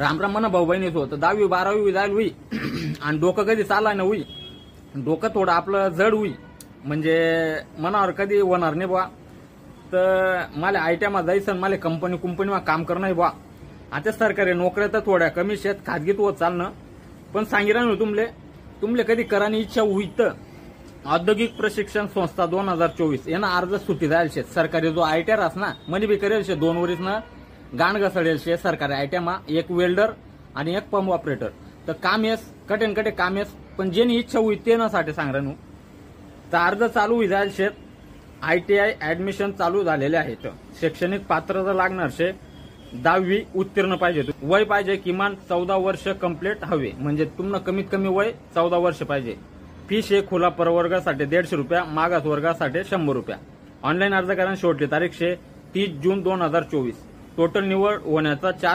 रामराम म्हणा भाऊ बहिणीच होतं 10वी 12वी जायला होई आणि डोकं कधी चालला ना होई, डोकं थोडं आपलं जड होई, म्हणजे मनावर कधी होणार नाही बा. तर मला आयटीआयमा जायचं, मला कंपनीमा काम करणं बा. आता सरकारी नोकऱ्या तर थोड्या कमी शेत खाजगीत होत चालणं, पण सांगितलं ना तुमले कधी करानी इच्छा होई तर औद्योगिक प्रशिक्षण संस्था 2024 यांना अर्ज सुट्टी जायला शेत. सरकारी जो आयटीआर अस ना म्हणजे बी करेल शे 2 वरीस ना गाण घसडेल शे सरकारी आयटीआयमा, एक वेल्डर आणि एक पंप ऑपरेटर. तर काम येस कटे काम येस, पण जेनी इच्छा होई ते ना साठी सांग रानू. तर अर्ज चालू होई जायला शेत. आयटीआय ऍडमिशन चालू झालेले आहेत. शैक्षणिक पात्रता लागणार शे 10वी उत्तीर्ण पाहिजे, वय पाहिजे किमान 14 वर्ष कंप्लीट हवे, म्हणजे तुम्हाला कमीत कमी वय 14 वर्ष पाहिजे. फी शे खुला प्रवर्गासाठी 150 रुपया, मागास वर्गासाठी 100 रुपया. ऑनलाईन अर्ज करण्याची शेवटची तारीख शे 30 जून 2024. टोटल निवड होण्याचा 4